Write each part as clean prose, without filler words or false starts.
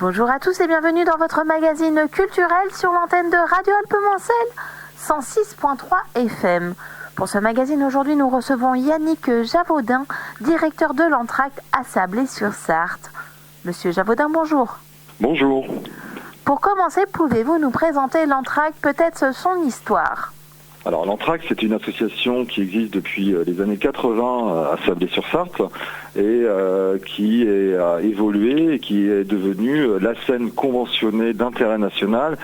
Bonjour à tous et bienvenue dans votre magazine culturel sur l'antenne de Radio Alpes-Mancel 106.3 FM. Pour ce magazine, aujourd'hui, nous recevons Yannick Javaudin, directeur de l'Entracte à Sablé-sur-Sarthe. Monsieur Javaudin, bonjour. Bonjour. Pour commencer, pouvez-vous nous présenter l'Entracte, peut-être son histoire ? Alors l'Entracte, c'est une association qui existe depuis les années 80 à Sablé-sur-Sarthe et qui a évolué et qui est devenue la scène conventionnée d'intérêt national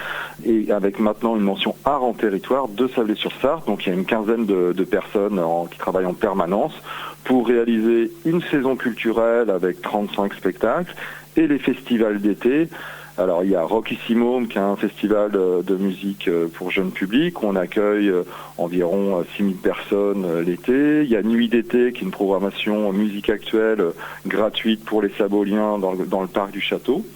et avec maintenant une mention art en territoire de Sablé-sur-Sarthe. Donc il y a une quinzaine de personnes qui travaillent en permanence pour réaliser une saison culturelle avec 35 spectacles et les festivals d'été. Alors il y a Rockissimo qui est un festival de musique pour jeunes publics. On accueille environ 6000 personnes l'été. Il y a Nuit d'été qui est une programmation musique actuelle gratuite pour les Saboliens dans le parc du château.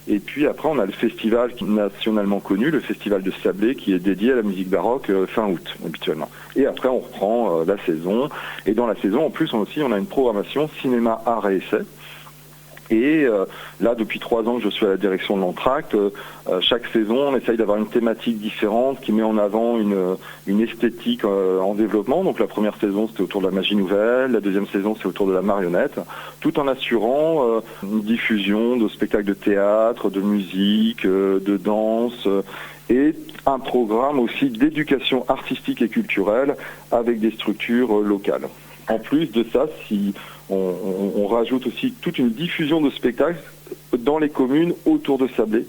Et puis après on a le festival nationalement connu, le festival de Sablé, qui est dédié à la musique baroque fin août habituellement. Et après on reprend la saison. Et dans la saison en plus on a une programmation cinéma, art et essai. Et là, depuis 3 ans que je suis à la direction de l'Entracte, chaque saison, on essaye d'avoir une thématique différente qui met en avant une esthétique en développement. Donc la première saison, c'était autour de la magie nouvelle. La deuxième saison, c'est autour de la marionnette, tout en assurant une diffusion de spectacles de théâtre, de musique, de danse et un programme aussi d'éducation artistique et culturelle avec des structures locales. En plus de ça, si on rajoute aussi toute une diffusion de spectacles dans les communes autour de Sablé.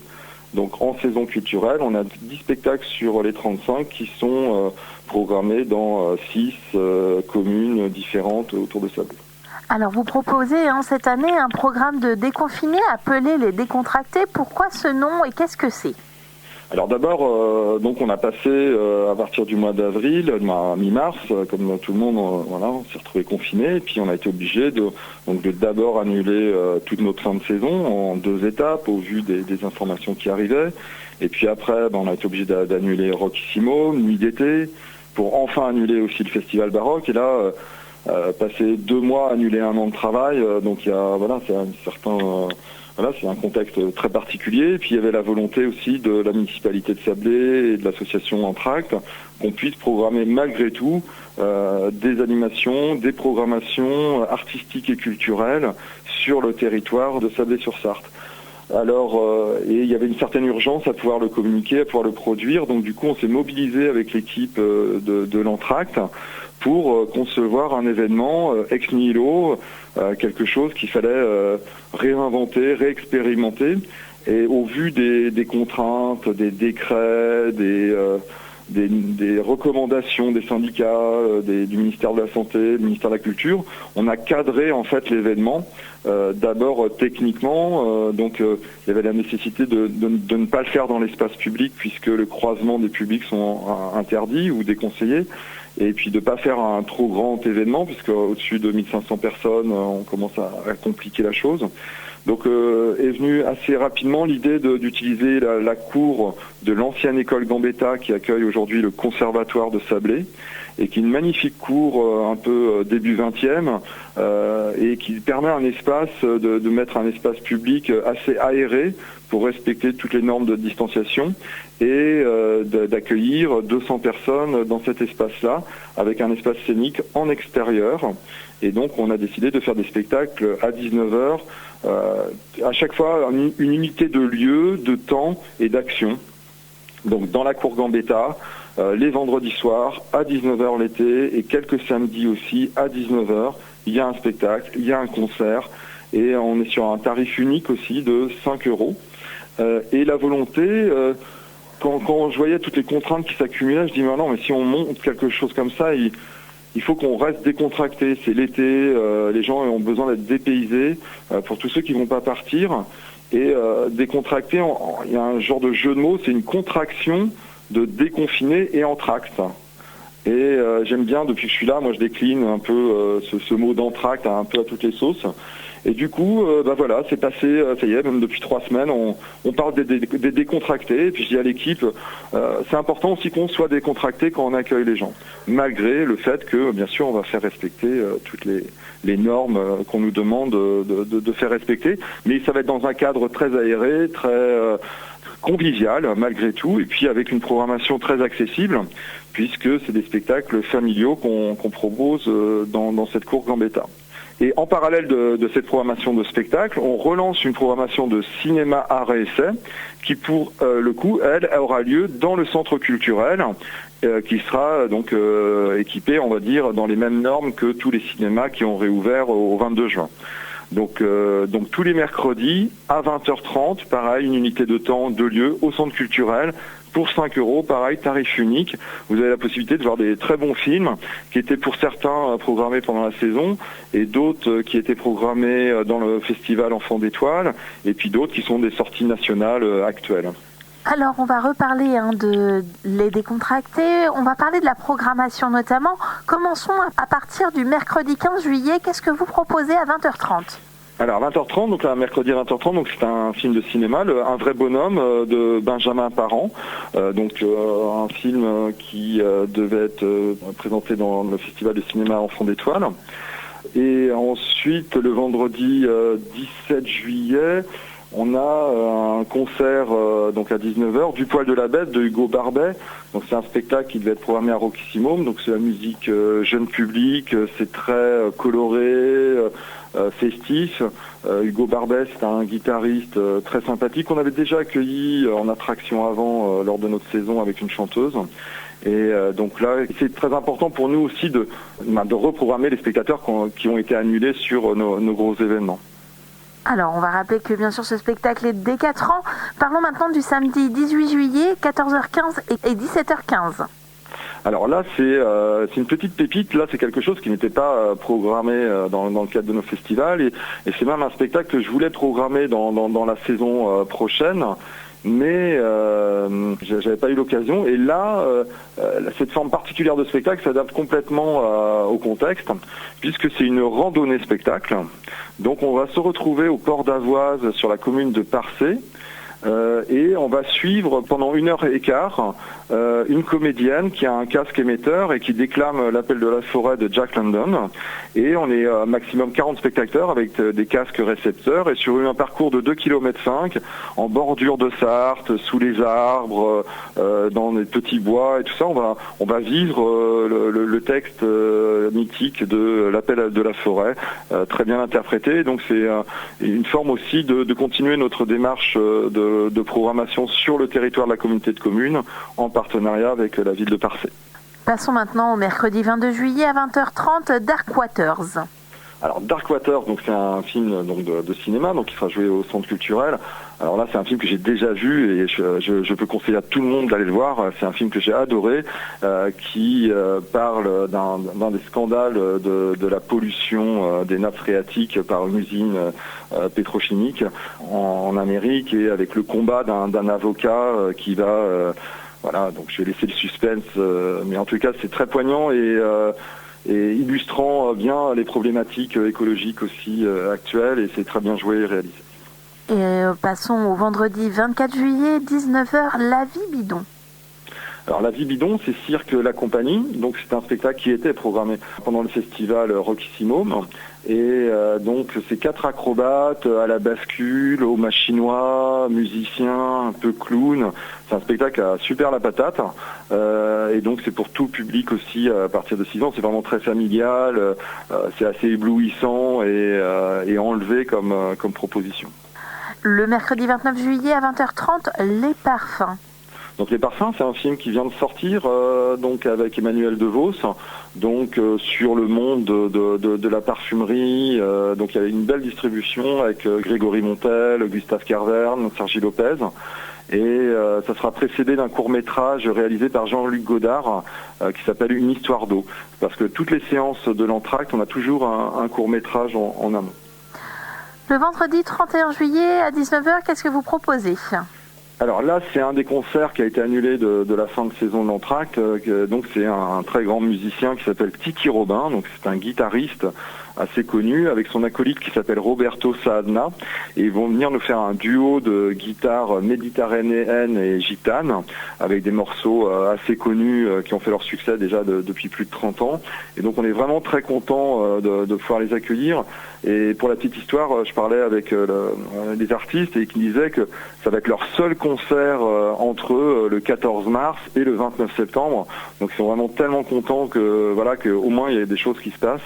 Donc en saison culturelle, on a 10 spectacles sur les 35 qui sont programmés dans 6 communes différentes autour de Sablé. Alors vous proposez cette année un programme de déconfinés appelé les décontractés. Pourquoi ce nom et qu'est-ce que c'est ? Alors d'abord, donc on a passé à partir du mois d'avril, mi-mars, comme tout le monde, on s'est retrouvé confiné, et puis on a été obligé de d'abord annuler toute notre fin de saison en 2 étapes au vu des informations qui arrivaient, et puis après on a été obligé d'annuler Rockissimo, Nuit d'été, pour enfin annuler aussi le festival baroque, et là passer 2 mois, annuler 1 an de travail, donc il y a c'est un certain c'est un contexte très particulier. Et puis il y avait la volonté aussi de la municipalité de Sablé et de l'association Entracte qu'on puisse programmer malgré tout des animations, des programmations artistiques et culturelles sur le territoire de Sablé-sur-Sarthe. Alors, et il y avait une certaine urgence à pouvoir le communiquer, à pouvoir le produire. Donc du coup, on s'est mobilisé avec l'équipe de l'Entracte pour concevoir un événement ex nihilo, quelque chose qu'il fallait réinventer, réexpérimenter. Et au vu des contraintes, des décrets, des recommandations des syndicats, du ministère de la Santé, du ministère de la Culture, on a cadré en fait l'événement. D'abord techniquement, il y avait la nécessité de ne pas le faire dans l'espace public puisque le croisement des publics sont interdits ou déconseillés. Et puis de ne pas faire un trop grand événement, puisque au-dessus de 1500 personnes, on commence à compliquer la chose. Donc est venue assez rapidement l'idée d'utiliser la cour de l'ancienne école Gambetta qui accueille aujourd'hui le conservatoire de Sablé, et qui est une magnifique cour un peu début 20e, et qui permet un espace, de mettre un espace public assez aéré pour respecter toutes les normes de distanciation et d'accueillir 200 personnes dans cet espace-là, avec un espace scénique en extérieur. Et donc on a décidé de faire des spectacles à 19h, à chaque fois une unité de lieu, de temps et d'action. Donc dans la cour Gambetta, les vendredis soirs à 19h l'été et quelques samedis aussi à 19h, il y a un spectacle, il y a un concert et on est sur un tarif unique aussi de 5 €. Et la volonté, quand je voyais toutes les contraintes qui s'accumulaient, je dis mais non, mais si on monte quelque chose comme ça, il faut qu'on reste décontracté. C'est l'été, les gens ont besoin d'être dépaysés. Pour tous ceux qui vont pas partir, et décontracté, il y a un genre de jeu de mots, c'est une contraction de déconfiné et entracte. Et j'aime bien, depuis que je suis là, moi je décline un peu ce mot d'entracte un peu à toutes les sauces. Et du coup, voilà, c'est passé, ça y est, même depuis 3 semaines, on parle des décontractés. Et puis je dis à l'équipe, c'est important aussi qu'on soit décontracté quand on accueille les gens, malgré le fait que, bien sûr, on va faire respecter toutes les normes qu'on nous demande de faire respecter. Mais ça va être dans un cadre très aéré, très convivial, malgré tout, et puis avec une programmation très accessible, puisque c'est des spectacles familiaux qu'on propose dans cette cour Gambetta. Et en parallèle de cette programmation de spectacle, on relance une programmation de cinéma art et essai qui, pour le coup, elle aura lieu dans le centre culturel qui sera donc équipé, on va dire, dans les mêmes normes que tous les cinémas qui ont réouvert au 22 juin. Donc tous les mercredis à 20h30, pareil, une unité de temps, 2 lieux au centre culturel. Pour 5 €, pareil, tarif unique. Vous avez la possibilité de voir des très bons films qui étaient pour certains programmés pendant la saison et d'autres qui étaient programmés dans le festival Enfants d'étoiles et puis d'autres qui sont des sorties nationales actuelles. Alors, on va reparler de les décontractés, on va parler de la programmation notamment. Commençons à partir du mercredi 15 juillet. Qu'est-ce que vous proposez à 20h30 ? Alors 20h30, donc mercredi à 20h30, donc c'est un film de cinéma, Un vrai bonhomme de Benjamin Parent, un film qui devait être présenté dans le festival de cinéma Enfants d'étoiles. Et ensuite le vendredi 17 juillet, on a un concert donc à 19h du Poil de la Bête de Hugo Barbet. Donc c'est un spectacle qui devait être programmé à Roccissimum, donc c'est la musique jeune public, c'est très coloré. Festif. Hugo Barbet, c'est un guitariste très sympathique. On avait déjà accueilli en attraction avant lors de notre saison avec une chanteuse. Et donc là, c'est très important pour nous aussi de reprogrammer les spectateurs qui ont été annulés sur nos gros événements. Alors, on va rappeler que bien sûr ce spectacle est dès 4 ans. Parlons maintenant du samedi 18 juillet, 14h15 et 17h15. Alors là, c'est une petite pépite. Là, c'est quelque chose qui n'était pas programmé dans le cadre de nos festivals. Et c'est même un spectacle que je voulais programmer dans la saison prochaine. Mais j'avais pas eu l'occasion. Et là, cette forme particulière de spectacle s'adapte complètement au contexte, puisque c'est une randonnée spectacle. Donc on va se retrouver au port d'Avoise sur la commune de Parcé. Et on va suivre pendant 1h15 une comédienne qui a un casque émetteur et qui déclame l'appel de la forêt de Jack London. Et on est maximum 40 spectateurs avec des casques récepteurs et sur un parcours de 2,5 km en bordure de Sarthe, sous les arbres, dans des petits bois et tout ça, on va vivre le texte mythique de l'appel de la forêt, très bien interprété. Donc c'est une forme aussi de continuer notre démarche de programmation sur le territoire de la communauté de communes en partenariat avec la ville de Parcé. Passons maintenant au mercredi 22 juillet à 20h30, Dark Waters. Alors Dark Waters, donc c'est un film donc de cinéma, donc qui sera joué au centre culturel. Alors là, c'est un film que j'ai déjà vu et je peux conseiller à tout le monde d'aller le voir. C'est un film que j'ai adoré, qui parle d'un des scandales de la pollution des nappes phréatiques par une usine pétrochimique en Amérique et avec le combat d'un avocat qui va voilà. Donc je vais laisser le suspense, mais en tout cas c'est très poignant et illustrant bien les problématiques écologiques aussi actuelles et c'est très bien joué et réalisé. Et passons au vendredi 24 juillet, 19h, La Vie Bidon. Alors La Vie Bidon, c'est Cirque La Compagnie, donc c'est un spectacle qui était programmé pendant le festival Roccissimum. Et donc c'est 4 acrobates à la bascule, au machinois, musiciens, un peu clown. C'est un spectacle à super la patate. Et donc c'est pour tout public aussi à partir de 6 ans. C'est vraiment très familial, c'est assez éblouissant et enlevé comme proposition. Le mercredi 29 juillet à 20h30, Les Parfums. Donc Les Parfums, c'est un film qui vient de sortir donc avec Emmanuel DeVos, donc sur le monde de la parfumerie. Donc il y a une belle distribution avec Grégory Montel, Gustave Carverne, Sergi Lopez. Et ça sera précédé d'un court-métrage réalisé par Jean-Luc Godard qui s'appelle Une histoire d'eau. Parce que toutes les séances de l'entracte, on a toujours un court-métrage en amont. Le vendredi 31 juillet à 19h, qu'est-ce que vous proposez ? Alors là, c'est un des concerts qui a été annulé de la fin de saison de l'entracte. Donc c'est un très grand musicien qui s'appelle Tiki Robin. Donc c'est un guitariste assez connu, avec son acolyte qui s'appelle Roberto Saadna, et ils vont venir nous faire un duo de guitare méditerranéenne et gitane, avec des morceaux assez connus qui ont fait leur succès déjà depuis plus de 30 ans. Et donc on est vraiment très content de pouvoir les accueillir. Et pour la petite histoire, je parlais avec les artistes et qui disaient que ça va être leur seul concert entre eux le 14 mars et le 29 septembre. Donc ils sont vraiment tellement contents que voilà, qu'au moins il y a des choses qui se passent.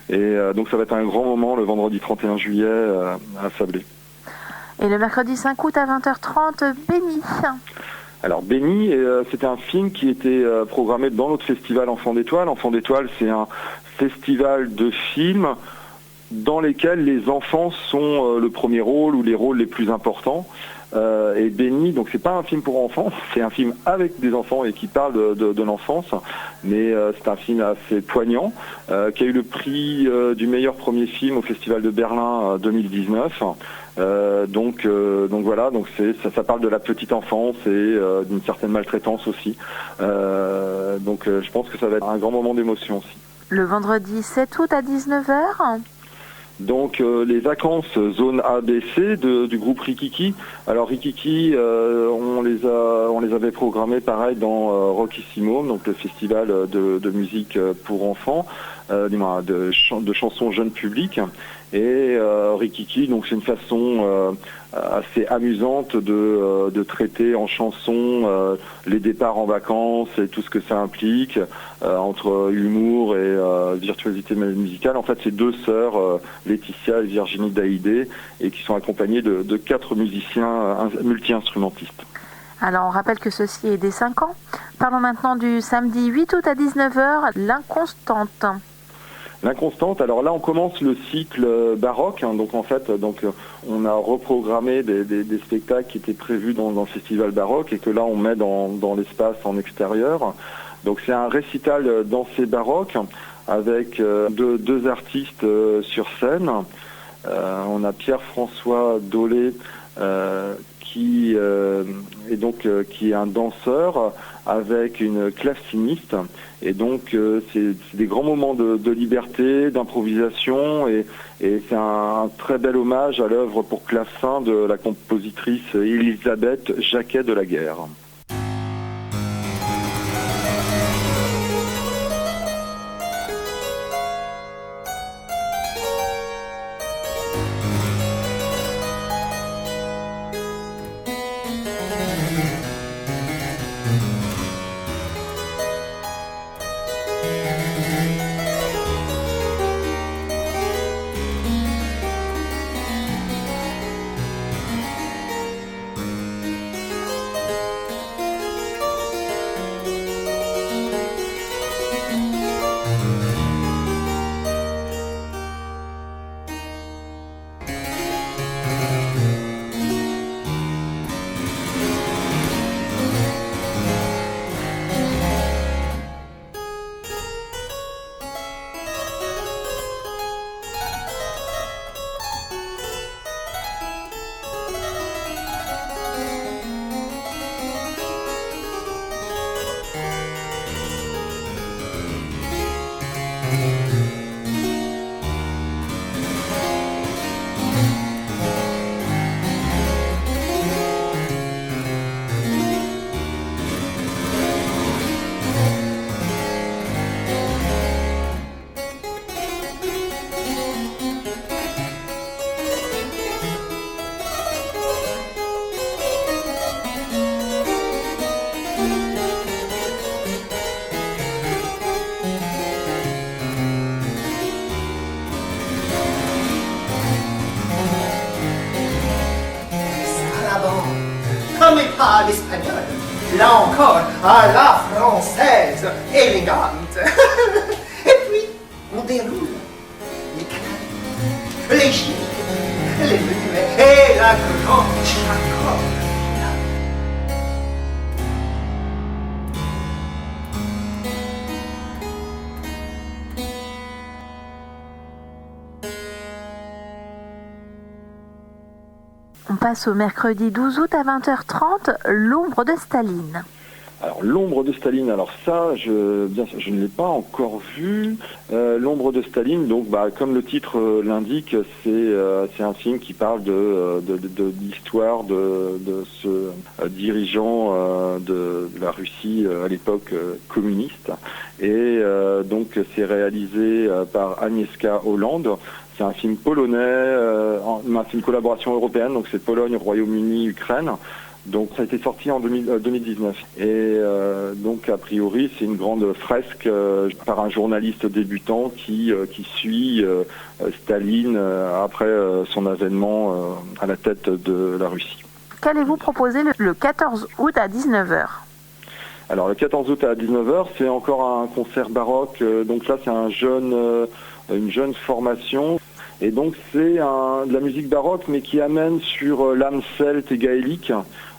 Et donc ça va être un grand moment le vendredi 31 juillet à Sablé. Et le mercredi 5 août à 20h30, Béni. Alors Béni, c'était un film qui était programmé dans notre festival Enfants d'Étoiles. Enfants d'Étoiles, c'est un festival de films dans lesquels les enfants sont le premier rôle ou les rôles les plus importants. Et Béni, donc c'est pas un film pour enfants, c'est un film avec des enfants et qui parle de l'enfance, mais c'est un film assez poignant, qui a eu le prix du meilleur premier film au Festival de Berlin 2019. Donc voilà, donc ça parle de la petite enfance et d'une certaine maltraitance aussi. Donc je pense que ça va être un grand moment d'émotion aussi. Le vendredi 7 août à 19h. Donc les vacances zone ABC du groupe Rikiki. Alors Rikiki, on les avait programmés pareil dans Rockissimo, donc le festival de musique pour enfants, de chansons jeunes publics. Et Rikiki, donc c'est une façon assez amusante de traiter en chanson les départs en vacances et tout ce que ça implique entre humour et virtuosité musicale. En fait, c'est deux sœurs, Laetitia et Virginie Daïdé, et qui sont accompagnées de 4 musiciens multi-instrumentistes. Alors on rappelle que ceci est dès 5 ans. Parlons maintenant du samedi 8 août à 19h, l'Inconstante. L'Inconstante, alors là on commence le cycle baroque, hein, donc en fait on a reprogrammé des spectacles qui étaient prévus dans le festival baroque et que là on met dans l'espace en extérieur. Donc c'est un récital dansé baroque avec deux artistes sur scène. On a Pierre-François Dolé qui est un danseur avec une claveciniste, et donc c'est des grands moments de liberté, d'improvisation, et c'est un très bel hommage à l'œuvre pour clavecin de la compositrice Elisabeth Jacquet de la Guerre. À l'espagnol, là encore à la française, élégante. Et puis, on déroule les canals, les gilets, les menuets et la grande chaconne. On passe au mercredi 12 août à 20h30, l'ombre de Staline. Alors, L'ombre de Staline, alors ça, bien sûr, je ne l'ai pas encore vu. L'ombre de Staline, donc, comme le titre l'indique, c'est un film qui parle de l'histoire de ce dirigeant de la Russie à l'époque communiste. Et donc, c'est réalisé par Agnieszka Holland. C'est un film polonais, un film collaboration européenne, donc c'est Pologne, Royaume-Uni, Ukraine. Donc ça a été sorti en 2019 et donc a priori c'est une grande fresque par un journaliste débutant qui suit Staline après son avènement à la tête de la Russie. Qu'allez-vous proposer le 14 août à 19h ? Alors le 14 août à 19h c'est encore un concert baroque, donc là c'est une jeune formation. Et donc c'est de la musique baroque mais qui amène sur l'âme celte et gaélique.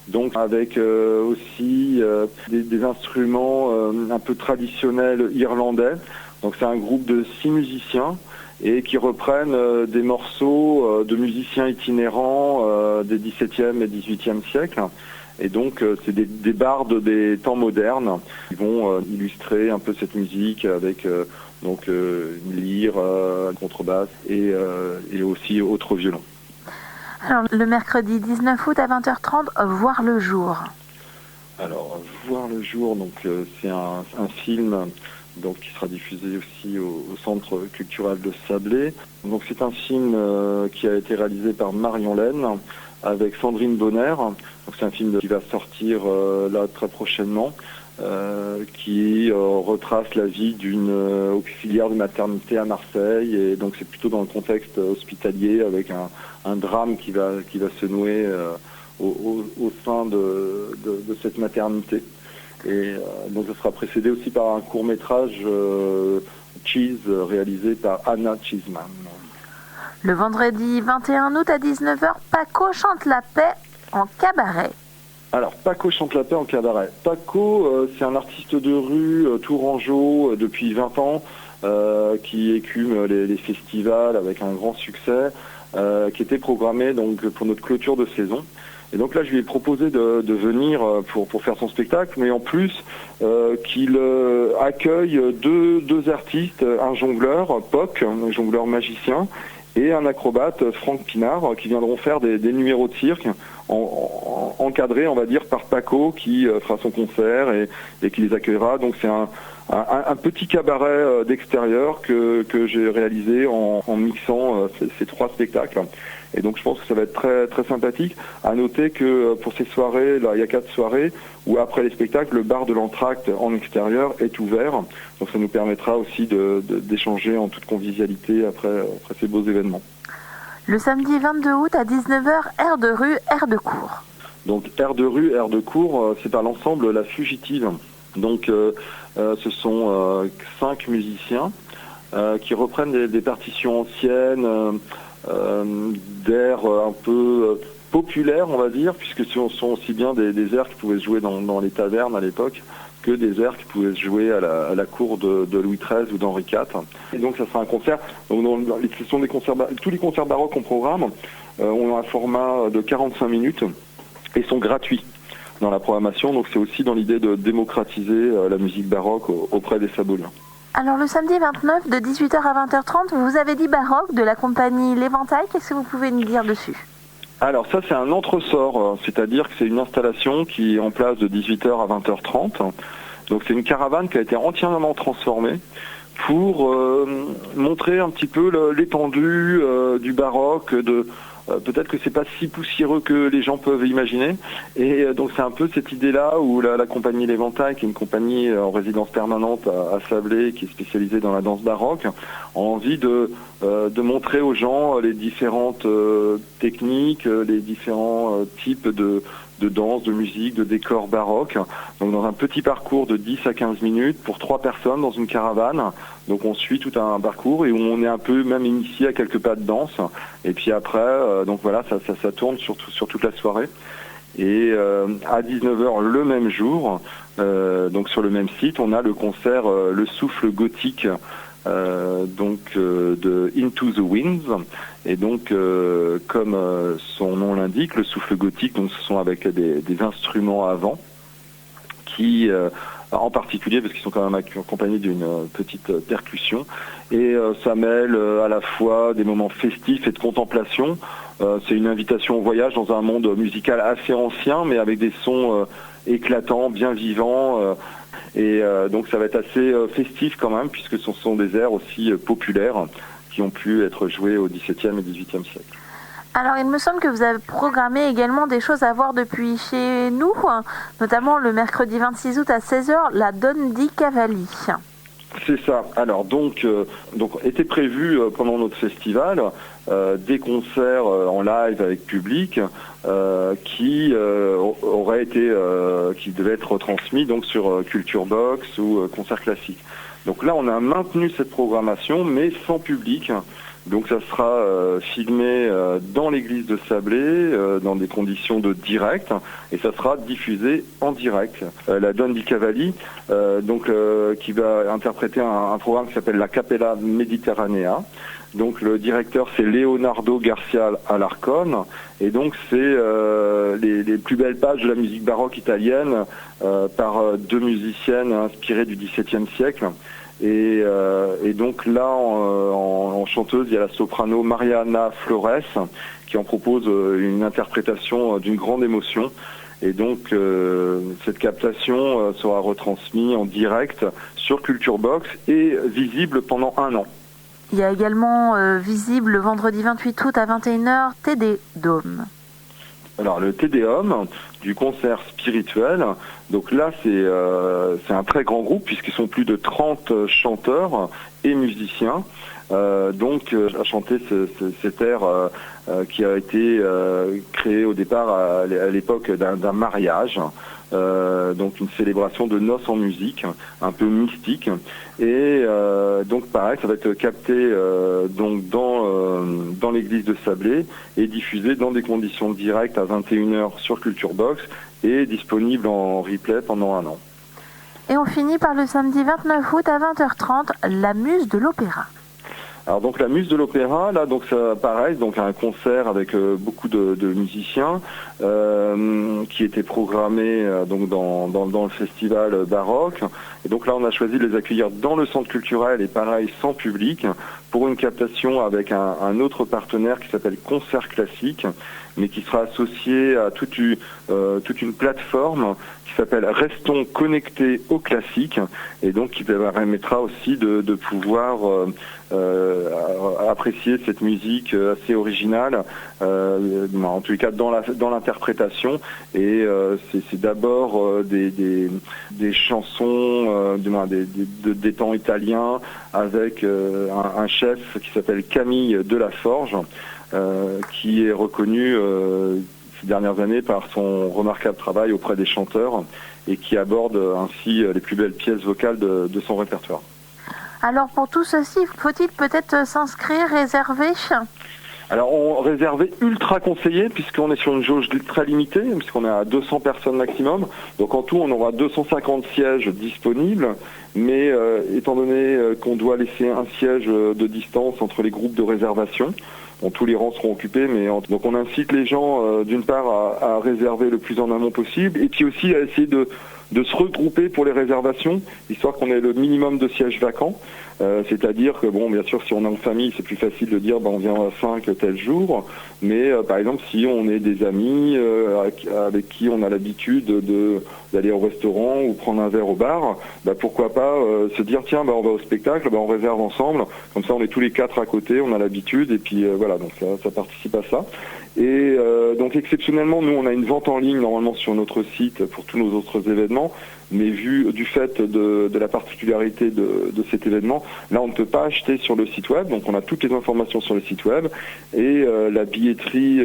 Donc avec aussi des instruments un peu traditionnels irlandais. Donc c'est un groupe de 6 musiciens et qui reprennent des morceaux de musiciens itinérants des XVIIe et XVIIIe siècles. Et donc c'est des bardes des temps modernes qui vont illustrer un peu cette musique avec une lyre, contrebasse et aussi autres violons. Alors, le mercredi 19 août à 20h30, Voir le jour. Alors, Voir le jour, donc c'est un film donc qui sera diffusé aussi au Centre culturel de Sablé. Donc c'est un film qui a été réalisé par Marion Laine avec Sandrine Bonner. Donc c'est un film qui va sortir là très prochainement. Qui retrace la vie d'une auxiliaire de maternité à Marseille, et donc c'est plutôt dans le contexte hospitalier avec un drame qui va se nouer au sein de cette maternité. Et donc ce sera précédé aussi par un court-métrage Cheese réalisé par Anna Cheeseman. Le vendredi 21 août à 19h, Paco chante la paix en cabaret. Alors, Paco chante la paix en cabaret. Paco, c'est un artiste de rue tourangeau depuis 20 ans, qui écume les festivals avec un grand succès, qui était programmé donc pour notre clôture de saison. Et donc là, je lui ai proposé de venir pour faire son spectacle, mais en plus qu'il accueille deux artistes, un jongleur, Poc, un jongleur magicien, et un acrobate, Franck Pinard, qui viendront faire des numéros de cirque encadrés, on va dire, par Paco, qui fera son concert et qui les accueillera. Donc c'est un petit cabaret d'extérieur que j'ai réalisé en mixant ces 3 spectacles. Et donc je pense que ça va être très très sympathique. À noter que pour ces soirées, là, il y a 4 soirées où après les spectacles, le bar de l'Entracte en extérieur est ouvert. Donc ça nous permettra aussi d'échanger en toute convivialité après ces beaux événements. Le samedi 22 août à 19h, air de rue, air de cour. Donc air de rue, air de cour, c'est par l'ensemble La Fugitive. Donc ce sont 5 musiciens qui reprennent des partitions anciennes, d'air un peu populaire, on va dire, puisque ce sont aussi bien des airs qui pouvaient se jouer dans les tavernes à l'époque que des airs qui pouvaient se jouer à la cour de Louis XIII ou d'Henri IV. Et donc ça sera un concert. Donc, ce sont tous les concerts baroques en programme ont un format de 45 minutes et sont gratuits dans la programmation. Donc c'est aussi dans l'idée de démocratiser la musique baroque auprès des Saboliens. Alors le samedi 29 de 18h à 20h30, vous avez dit baroque de la compagnie L'Éventail. Qu'est-ce que vous pouvez nous dire dessus ? Alors ça c'est un entresort, c'est-à-dire que c'est une installation qui est en place de 18h à 20h30. Donc c'est une caravane qui a été entièrement transformée pour montrer un petit peu l'étendue du baroque, peut-être que c'est pas si poussiéreux que les gens peuvent imaginer. Et donc c'est un peu cette idée-là où la compagnie L'Éventail, qui est une compagnie en résidence permanente à Sablé, qui est spécialisée dans la danse baroque, a envie de montrer aux gens les différentes techniques, les différents types de danse, de musique, de décors baroques. Donc dans un petit parcours de 10 à 15 minutes pour 3 personnes dans une caravane. Donc on suit tout un parcours et où on est un peu même initié à quelques pas de danse. Et puis après, donc voilà, ça tourne sur toute la soirée. Et à 19h le même jour, donc sur le même site, on a le concert Le Souffle Gothique, de Into the Winds. Et donc comme son nom l'indique, le souffle gothique, donc ce sont avec des instruments à vent qui en particulier parce qu'ils sont quand même accompagnés d'une petite percussion, et ça mêle à la fois des moments festifs et de contemplation. C'est une invitation au voyage dans un monde musical assez ancien, mais avec des sons éclatants, bien vivants, et donc ça va être assez festif quand même, puisque ce sont des airs aussi populaires qui ont pu être joués au XVIIe et XVIIIe siècle. Alors, il me semble que vous avez programmé également des choses à voir depuis chez nous, notamment le mercredi 26 août à 16h, la Donne di Cavalli. C'est ça. Alors donc était prévu pendant notre festival des concerts en live avec public qui devaient être retransmis donc sur Culture Box ou Concert Classique. Donc là, on a maintenu cette programmation, mais sans public. Donc ça sera filmé dans l'église de Sablé, dans des conditions de direct, et ça sera diffusé en direct. La Donne di Cavalli, qui va interpréter un programme qui s'appelle la Capella Mediterranea. Donc le directeur, c'est Leonardo Garcia Alarcón, et donc c'est les plus belles pages de la musique baroque italienne par deux musiciennes inspirées du XVIIe siècle. Et donc là, en chanteuse, il y a la soprano Mariana Flores qui en propose une interprétation d'une grande émotion. Et donc cette captation sera retransmise en direct sur Culture Box et visible pendant 1 an. Il y a également visible le vendredi 28 août à 21h, Te Deum. Alors le Te Deum du concert spirituel, donc là c'est un très grand groupe puisqu'ils sont plus de 30 chanteurs et musiciens, à chanter cet air qui a été créé au départ à l'époque d'un mariage. Donc une célébration de noces en musique, un peu mystique, et donc pareil, ça va être capté donc dans l'église de Sablé et diffusé dans des conditions directes à 21h sur Culture Box et disponible en replay pendant 1 an. Et on finit par le samedi 29 août à 20h30, la Muse de l'Opéra. Alors donc la Muse de l'Opéra, là donc ça pareil, donc un concert avec beaucoup de musiciens qui était programmé donc dans le festival baroque. Et donc là on a choisi de les accueillir dans le centre culturel et pareil sans public pour une captation avec un autre partenaire qui s'appelle Concert Classique, mais qui sera associé à toute une plateforme qui s'appelle Restons connectés au classique, et donc qui permettra aussi de pouvoir apprécier cette musique assez originale, en tous les cas dans l'interprétation. Et c'est d'abord des chansons des temps italiens avec un chef qui s'appelle Camille Delaforge, qui est reconnu ces dernières années par son remarquable travail auprès des chanteurs et qui aborde ainsi les plus belles pièces vocales de son répertoire. Alors pour tout ceci, faut-il peut-être s'inscrire, réserver ? Alors on réservait ultra conseillé puisqu'on est sur une jauge très limitée, puisqu'on est à 200 personnes maximum. Donc en tout on aura 250 sièges disponibles, mais étant donné qu'on doit laisser un siège de distance entre les groupes de réservation, bon, tous les rangs seront occupés, donc on incite les gens d'une part à réserver le plus en amont possible, et puis aussi à essayer de se regrouper pour les réservations, histoire qu'on ait le minimum de sièges vacants. C'est-à-dire que, bon, bien sûr, si on est en famille, c'est plus facile de dire, on vient à 5 tel jour. Mais, par exemple, si on est des amis avec qui on a l'habitude d'aller au restaurant ou prendre un verre au bar, pourquoi pas se dire, tiens, on va au spectacle, on réserve ensemble. Comme ça, on est tous les 4 à côté, on a l'habitude. Et puis, voilà, donc ça participe à ça. Et donc exceptionnellement, nous on a une vente en ligne normalement sur notre site pour tous nos autres événements, mais vu du fait de la particularité de cet événement, là on ne peut pas acheter sur le site web, donc on a toutes les informations sur le site web, et la billetterie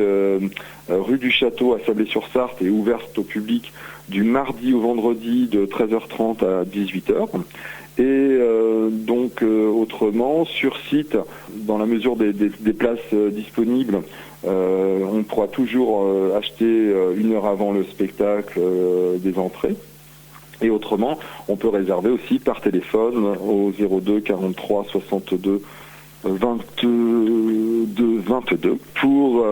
rue du Château à Sablé-sur-Sarthe est ouverte au public du mardi au vendredi de 13h30 à 18h. Et autrement, sur site, dans la mesure des places disponibles, on pourra toujours acheter 1 heure avant le spectacle des entrées. Et autrement, on peut réserver aussi par téléphone au 02 43 62 22 pour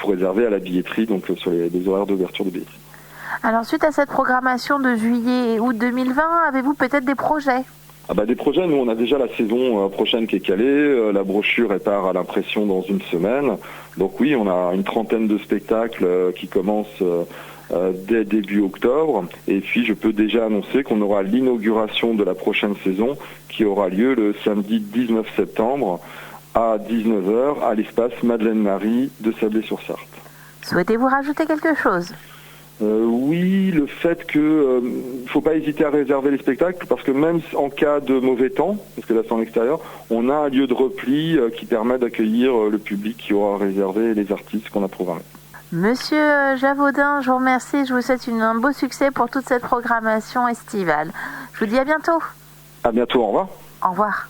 réserver à la billetterie, donc sur les horaires d'ouverture de billetterie. Alors, suite à cette programmation de juillet et août 2020, avez-vous peut-être des projets ? Des projets, nous on a déjà la saison prochaine qui est calée, la brochure elle part à l'impression dans une semaine. Donc oui, on a une trentaine de spectacles qui commencent dès début octobre. Et puis je peux déjà annoncer qu'on aura l'inauguration de la prochaine saison qui aura lieu le samedi 19 septembre à 19h à l'espace Madeleine-Marie de Sablé-sur-Sarthe. Souhaitez-vous rajouter quelque chose ? Oui, le fait que faut pas hésiter à réserver les spectacles parce que même en cas de mauvais temps, parce que là c'est en extérieur, on a un lieu de repli qui permet d'accueillir le public qui aura réservé et les artistes qu'on a programmés. Monsieur Javaudin, je vous remercie, je vous souhaite un beau succès pour toute cette programmation estivale. Je vous dis à bientôt. À bientôt, au revoir. Au revoir.